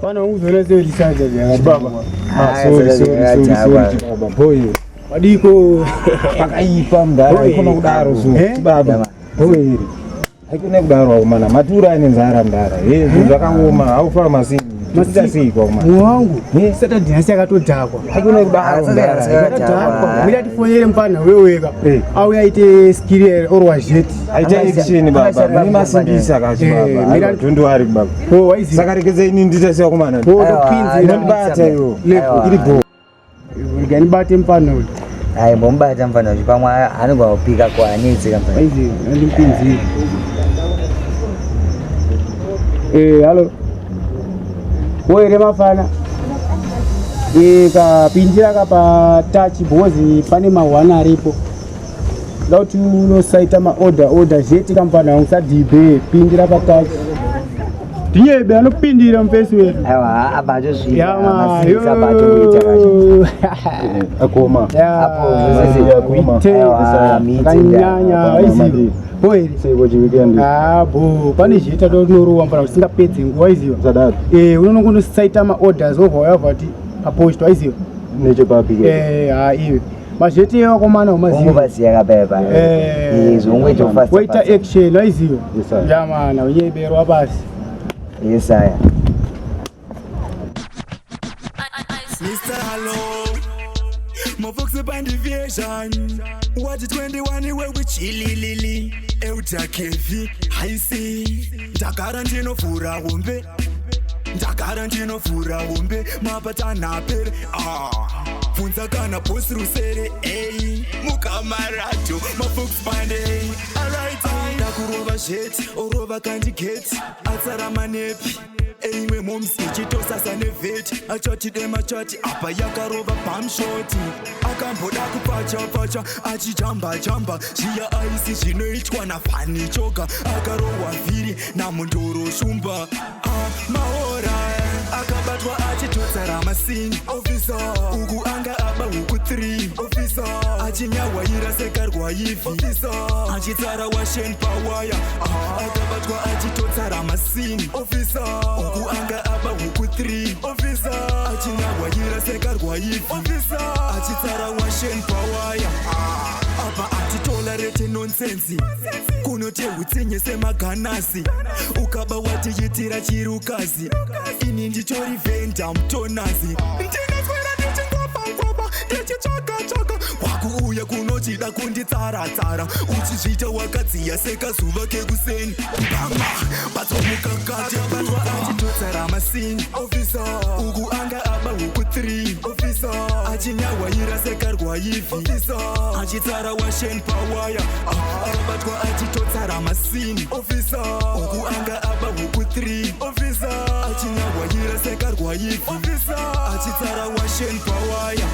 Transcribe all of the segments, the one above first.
Pana uzona zelisaza ya baba. Sorry baba. Boy. Wadiko pakaipa mdara kuna kudaro zo baba. Boy. Haikune kudaro mana matura ine nzara mdara. Zvakaoma aufa masini. Masiko mama. Wangu. Sasa dinasi akatodhakwa. Haikune kudaro mdara. Mira tifonyere mpana weweka. Au yaite skill orwa jet. Aita action baba. Ni masimbisa kachi baba. Mira tundu ari baba. Oh waizi. Sakarekeze ini nditasiwa kumana. Oh dopinzi ndibata yo. Iri bo. Ngani bate mpana we. Ai bombata mpana pamwe anogwa kupika kwa anitsi kampani. Waizi ndipinzi. Halo. Wewe mafana kapinjira kapa touch bozi pane mawana aripo lauti unosaita order jet kampana usadhibe pinjira pa touch diyebe anopindira mpesi wewe aiwa abajo zvi masisa abajo kuita kacho akoma hapo ya kuite kanyanya waizi boy sebo weekend bo pane jita donorowa mpana usingapedze nguwa iziwa zadatu unongonosaita orders over vati apost waiziwa neche papi iwe majeti yakomana umaziwa umubasiya kabeba izongwecho fast waita action waiziwa yamana uyeberwa basi yesaya Mr. Hello Mofox band deviation What 21 iwe wichililili Euta kevi haisi Ndakara ndinofura wombe Mapatana pere Funza kana boss rusere Mukamarato Mofox band Alright Ndakurova jet Orova kandigate Atsara manepi Eimwe momsi chitosasa neveti achotidema chati apa yakarova pamshoti akamboda kupacha achijamba zviya aisi zvinoitwa nafani choka akarohwa vhiri namundoro shumba mahora akabatwa achitotsara masini ofisa uku anga aba huku 3 ofisa achinyawaira sekarwa ivi ofisa achitsara washen pawaya akabatwa achitotsara masini ofisa uku anga aba huku 3 ofisa achinyawaira sekarwa ivi ofisa achitsara washen pawaya apa atitolarete nonsensi kunoti hutsinye semaganasi ukaba watiitira chirukazi ini ndichorivenda mutonazi ndinaswera ndichingwapa ndichichaka wakuuya kunotida kunditsara uchizvita wakadziya sekazuva kekuseni bama batsomukakati abatwa achitotsara masini ofisa uku anga aba huku 3 ofisa achinyawaira sekarwa ivi ofisa achitsara washen pawaya akabatwa achitotsara masini ofisa uku anga aba huku 3 ofisa achinyawaira sekarwa ivi ofisa achitsara washen pawaya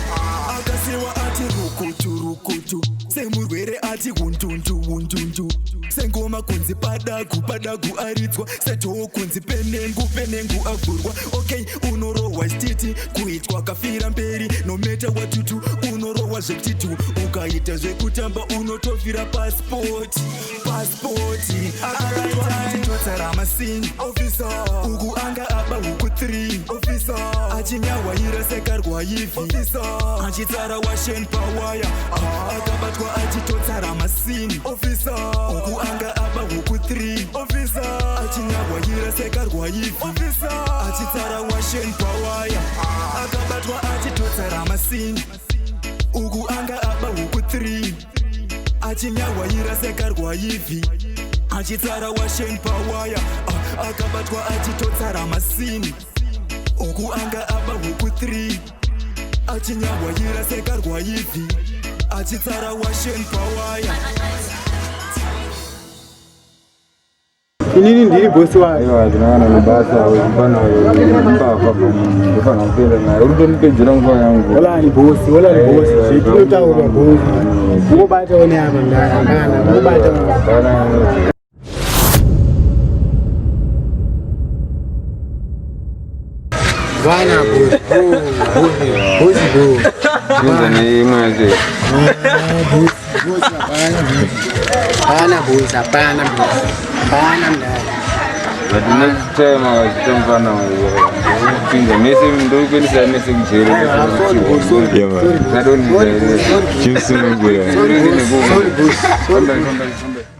akasiwa ati rukutu semurwere ati hundundu sengoma kunzi padagu aridzwa setoo kunzi penengu agurwa okay unorohwa chititi kuitwa kafira mberi nometa watutu unorohwa zvekutitu ukaita zvekutamba unotofira pasipoti achitotsara masini ofisa uku anga aba huku 3 ofisa achinyawaira sekarwa ivi ofisa achitsara washen pawaya akabatwa achitotsara masini ofisa uku anga aba huku 3 ofisa achinyawaira sekarwa ivi ofisa achitsara washen pawaya akabatwa achitotsara masini uku anga aba huku 3 achinyawaira sekarwa ivi achitsara washen pawaya akabatwa achitotsara masini uku anga aba huku 3 achinyawaira sekarwa ivi achitsara washen pawaya inini ndiri bosi wayo ndinawana mabasa ufana kupenda naye urutonipedzera nguva yangu wala ni bosi zvitinotaura bosi ungobata one apa ndakana ungobata vana bosi nzani mwaje hapana bosi hapana mdada next time I pinga mese ndo kwelisa mese kujere. I don't need. Sorry, Bush.